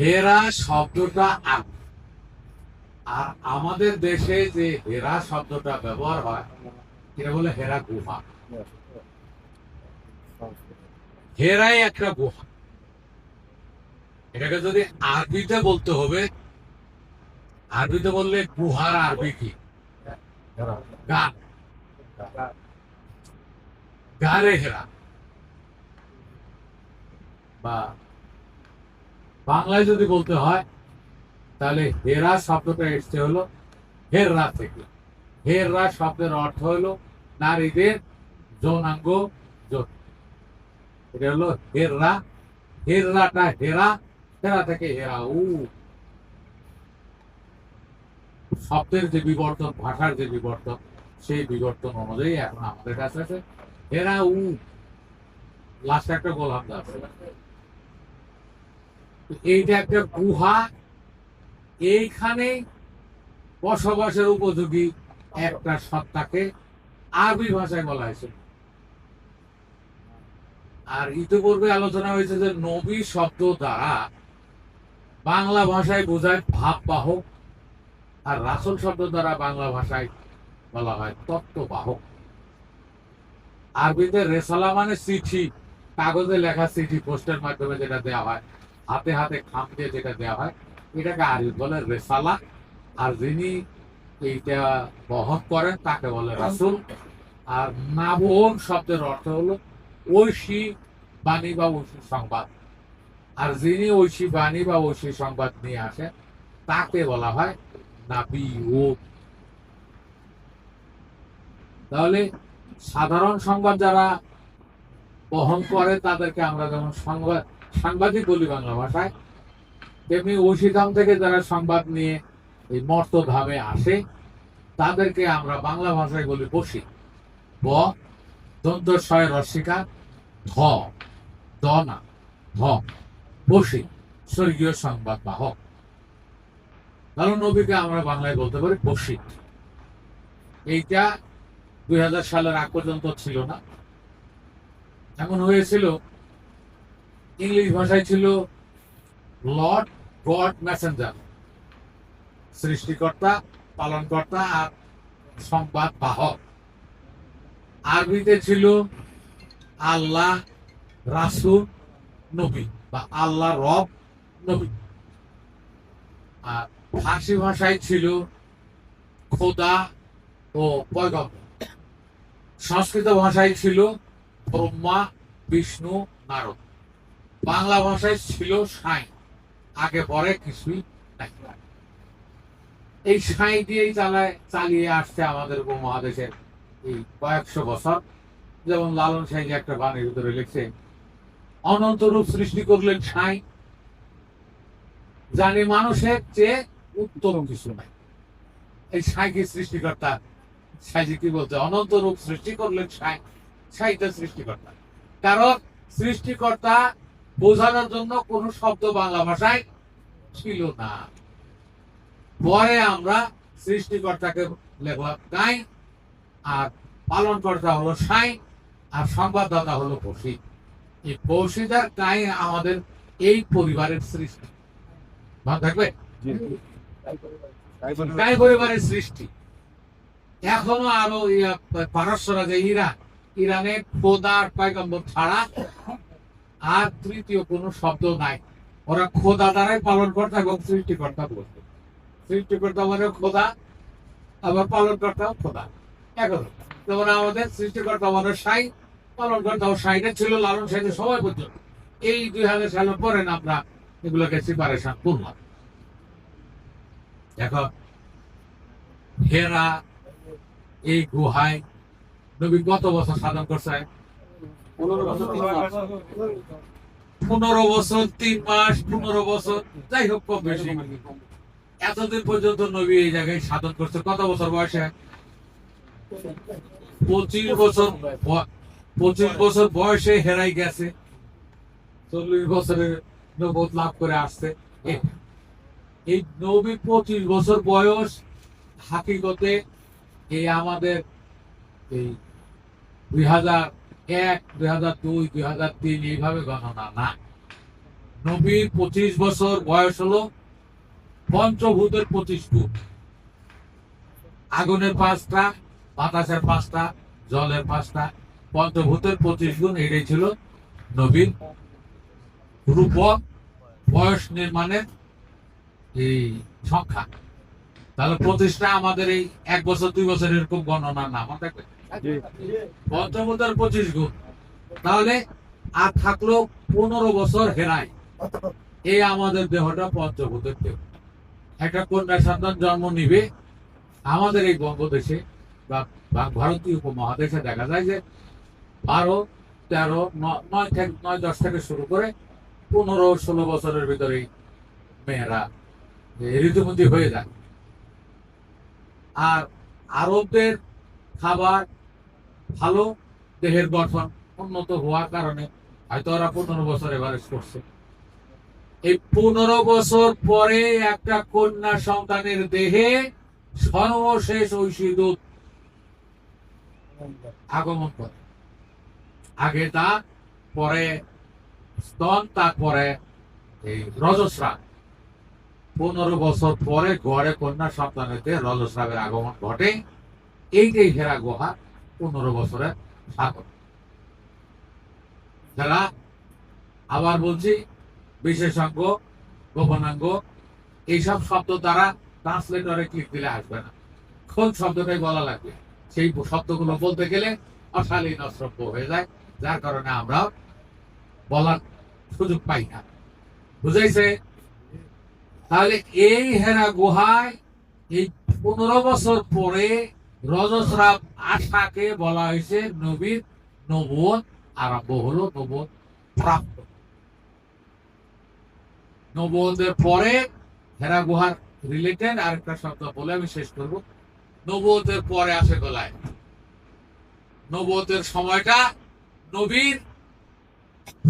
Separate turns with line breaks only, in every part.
হেরা শব্দটা আর আমাদের দেশে যে হেরা শব্দটা ব্যবহার হয় এটা বলে হেরা গুহা। হেরাই একটা গুহা। এটাকে যদি আরবিতে বলতে হবে, আরবিতে বললে গুহার আরবি কি? গান, গারে হেরা। বা বাংলায় যদি বলতে হয় তাহলে হেরা শব্দটা এসছে হলো হেররা থেকে। হেররা শব্দের অর্থ হলো নারীদের যৌনাঙ্গ যৌন। এটা হলো হেররা। হেররাটা হেরা, হেরা থেকে হেরা। শব্দের যে বিবর্তন, ভাষার যে বিবর্তন, সেই বিবর্তন অনুযায়ী এখন আমাদের কাছে আছে হেরা লাস্টে একটা গোলাম আছে। এইটা একটা গুহা। এইখানে বসবাসের উপযোগী একটা সত্তাকে আরবি ভাষায় বলা হয়েছে। আর ইতিপূর্বে আলোচনা হয়েছে যে নবী শব্দ দ্বারা বাংলা ভাষায় বোঝায় ভাববাহক, আর রাসূল শব্দ দ্বারা বাংলা ভাষায় বলা হয় তত্ত্ববাহক। আরবিতে রেসালা মানে চিঠি, কাগজে লেখা চিঠি, পোস্টের মাধ্যমে যেটা দেওয়া হয়, হাতে হাতে খাম দিয়ে যেটা দেওয়া হয়, এটাকে আরবি বলে রেসালা। আর যিনি এইটা বহন করেন তাকে বলে রাসূল। আর নাবুন শব্দের অর্থ হলো ঐশী বাণী বা ঐশী সংবাদ। আর যিনি ঐশী বাণী বা ঐশী সংবাদ নিয়ে আসেন তাকে বলা হয় নাবিয়্যু। তাহলে সাধারণ সংবাদ যারা বহন করে তাদেরকে আমরা যেমন সাংবাদিক বলি বাংলা ভাষায়, তেমনি ঐশীধাম থেকে যারা সংবাদ নিয়ে এই মর্তধামে আসে তাদেরকে আমরা বাংলা ভাষায় বলি বশিক। ব দন্তস্বয় রসিকা, ধ দ না, ধ, বশিক, স্বর্গীয় সংবাদ বাহক। কারণ নবীকে আমরা বাংলায় বলতে পারি বশিক। এইটা 2000 সালের আগ পর্যন্ত ছিল না। এমন হয়েছিল, ইংলিশ ভাষায় ছিল লর্ড গড মেসেঞ্জার, সৃষ্টিকর্তা, পালনকর্তা আর সংবাদ বাহক। আরবিতে ছিল আল্লাহ, রাসূল, নবী বা আল্লাহ রব, নবী। আর ফার্সি ভাষায় ছিল খোদা ও পয়গম্বর। সংস্কৃত ভাষায় ছিল ব্রহ্মা, বিষ্ণু, নারদ। বাংলা ভাষায় ছিল সাঁই, আগে পরে কিছুই নাই। এই সাঁই দিয়েই চালিয়ে আসছে আমাদের উপমহাদেশের এই কয়েকশো বছর। যেমন লালন সাঁই একটা বাণীর ভিতরে লিখছে, অনন্ত রূপ সৃষ্টি করলেন সাঁই, জানি মানুষের চেয়ে উত্তম কিছু নাই। এই সাঁইকে সৃষ্টিকর্তা, সাঁইজি কি বলছে, অনন্ত রূপ সৃষ্টি করলেন সাঁই, সাঁইটা সৃষ্টিকর্তা। কারণ সৃষ্টিকর্তা বোঝানোর জন্য কোন শব্দ বাংলা ভাষায় ছিল না। পরে আমরা সৃষ্টিকর্তাকে লেখলাম গাই, আর পালনকর্তা হলো সাঁই, আর সংবাদদাতা হলো বশিক। এই বশিদার গাই আমাদের এই পরিবারের সৃষ্টি। ভালো থাকবে, গাই পরিবারের সৃষ্টি। এখনো আরো পারস্যরা যে ইরানে খোদার পয়গম্বর ছাড়া আর তৃতীয় কোন শব্দ নাই। ওরা খোদা দ্বারাই পালনকর্তা এবং সৃষ্টিকর্তা বলছে। সৃষ্টিকর্তা মানে খোদা, আবার পালনকর্তাও খোদা, এখন যেমন আমাদের সৃষ্টিকর্তা মানে সাঁই, পালনকর্তাও সাঁইটা ছিল লালন সাঁইদের সময় পর্যন্ত। এই 2000 সালের পরে না আমরা এগুলোকে সেপারেশন করলাম। এখন হেরা এই গুহায় নবী কত বছর সাধন করছে? 15 বছর 3 মাস, 15 বছর, যাই হোক কম বেশি। এতদিন পর্যন্ত নবী এই জায়গায় সাধন করছে। কত বছর বয়সে? 25 বছর। 25 বছর বয়সে হেরাই গেছে, 40 বছরের নবুয়ত লাভ করে আসছে। এই নবী 25 বছর বয়স হাকিকতে এই আমাদের এই 2001, 2002, 2003 এইভাবে গণনা না। নবীর 25 বছর বয়স হলো পঞ্চভূতের 25 গুণ, আগুনের 5টা, বাতাসের 5টা, জলের 5টা, পঞ্চভূতের 25 গুণ। এটাই ছিল নবীর রূপক বয়স নির্মাণের এই সংখ্যা। তাহলে 25টা আমাদের এই 1 বছর 2 বছর এরকম গণনা না, মনে থাকবে পঞ্চভূতের 25 গুণ। তাহলে আর থাকলো 15 বছর হেরাই, এই আমাদের দেহটা পঞ্চভূতের দেহ। একটা কন্যা সন্তান জন্ম নিবে আমাদের এই বঙ্গদেশে বা ভারতীয় উপমহাদেশে দেখা যায় যে 12, 13, 9, 10 থেকে শুরু করে 15-16 বছরের ভিতরেই মেয়েরা ঋতুমতী হয়ে যায়। আর আরবদের খাবার ভালো, দেহের গঠন উন্নত হওয়ার কারণে হয়তো ওরা 15 বছর এভারেজ করছে। এই 15 বছর পরে একটা কন্যা সন্তানের দেহে সর্বশেষ ঐশী দুধ আগমন করে। আগে তা, পরে স্তন, তারপরে এই রজস্রাব। 15 বছর পরে গড়ে কন্যা সন্তানের দেহে রজস্রাবের আগমন ঘটে। এইটাই হেরা গুহা 15 বছরের সাধন। যারা, আবার বলছি, বিশেষাঙ্গ, গোপনাঙ্গ এইসব শব্দ তারা ট্রান্সলেটরে ক্লিক দিলে আসবে না, খোদ শব্দটাই বলা লাগবে। সেই শব্দগুলো বলতে গেলে অশালীন অশ্রব্য হয়ে যায়, যার কারণে আমরা বলার সুযোগ পাই না। বুঝাইছে? তাহলে এই হেরা গুহায় এই 15 বছর পরে রজস্রাব আশাকে বলা হয়েছে নবীর নবুয়ত আরম্ভ হলো, নবুয়ত প্রাপ্ত। নবুয়তের পরে হেরা গুহার রিলেটেড আরেকটা শব্দ বলে আমি শেষ করব। নবুয়তের পরে আসে গলায়। নবুয়তের সময়টা নবীর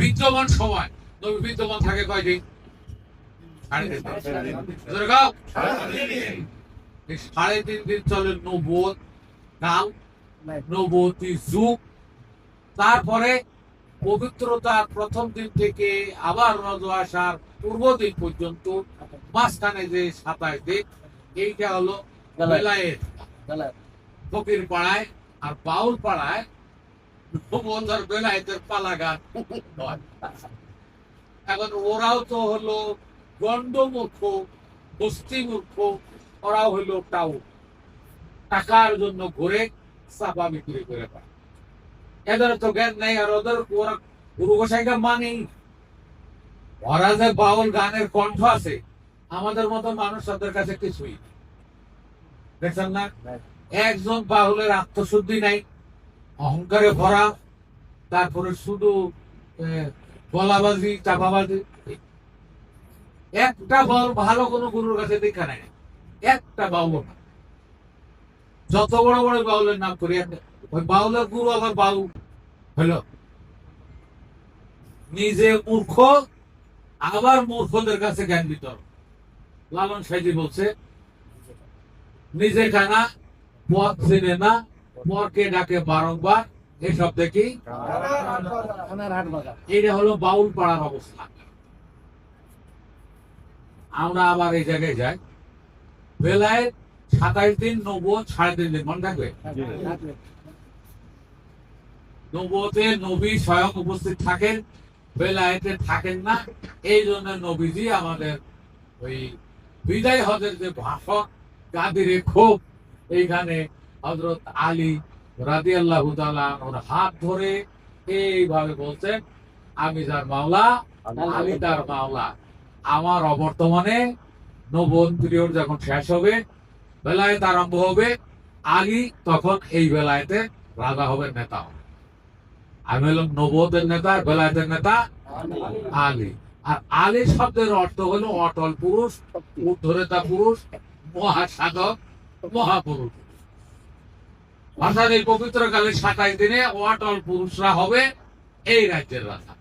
বিদ্যমান সময়। নবী বিদ্যমান থাকে কয়দিন? 3.5 দিন চলে নবুয়ত কাল, নবুয়তি যুগ। তারপরে পবিত্রতার প্রথম দিন থেকে আবার রজ আসার পূর্ব দিন পর্যন্ত মাঝখানে যে 27 দিন, এইটা হলো বেলায়েত। ফকির পাড়ায় আর বাউল পাড়ায় নবুয়তের বেলায়েতের পালা গান। এখন ওরাও তো হলো গন্ডমূর্খ, বস্তিমূর্খ, ওরাও হইলো টাউ, টাকার জন্য ঘুরে চাপা বিক্রি করে পায়। এদের তো জ্ঞান নেই, আর ওদের ওরা গুরু গোসাইকে মানেই। ওরা যে বাউল গানের কণ্ঠ আছে, আমাদের মতো মানুষ ওদের কাছে কিছুই। দেখছেন না, একজন বাউলের আত্মশুদ্ধি নাই, অহংকারে ভরা, তারপরে শুধু গলাবাজি, চাপাবাজি। একটা বাউল ভালো কোনো গুরুর কাছে দেখা নাই, একটা বাউল না। যত বড় বড় বাউলের নাম করি, ওই বাউলের গুরু আবার বাউল হলো নিজে মূর্খ, আবার মূর্খদের কাছে জ্ঞান বিতরণ। লালন সাইজি বলছে, নিজে জানা পথ চেনে না, পরকে ডাকে বারংবার, এসব দেখি এইটা হলো বাউল পাড়ার অবস্থা। আমরা আবার এই জায়গায় যাই, বেলায় 27 দিন, নবুয়ত 3.5 দিন, মনে থাকবে? নবুয়তে নবী স্বয়ং উপস্থিত থাকেন, বেলায়েতে থাকেন না। এই জন্য নবীজি আমাদের ওই বিদায় হজের যে ভাষণ, গাদিরে ক্ষোভ, এইখানে হযরত আলী রাদিয়াল্লাহু তাআলা ওর হাত ধরে এইভাবে বলছেন, আমি যার মাওলা, আলী তার মাওলা। আমার অবর্তমানে নবুয়ত পিরিয়ড যখন শেষ হবে, বেলায়েত আরম্ভ হবে, আলী তখন এই বেলায়েতে রাজা হবে, নেতা হবে। আমি হলাম নবুয়তের নেতা, বেলায়েতের নেতা আলী। আর আলী শব্দের অর্থ হলো অটল পুরুষ, ঊর্ধ্বরেতা পুরুষ, মহাসাধক, মহাপুরুষ। অর্থাৎ এই পবিত্র কালে 27 দিনে অটল পুরুষরা হবে এই রাজ্যের রাজা।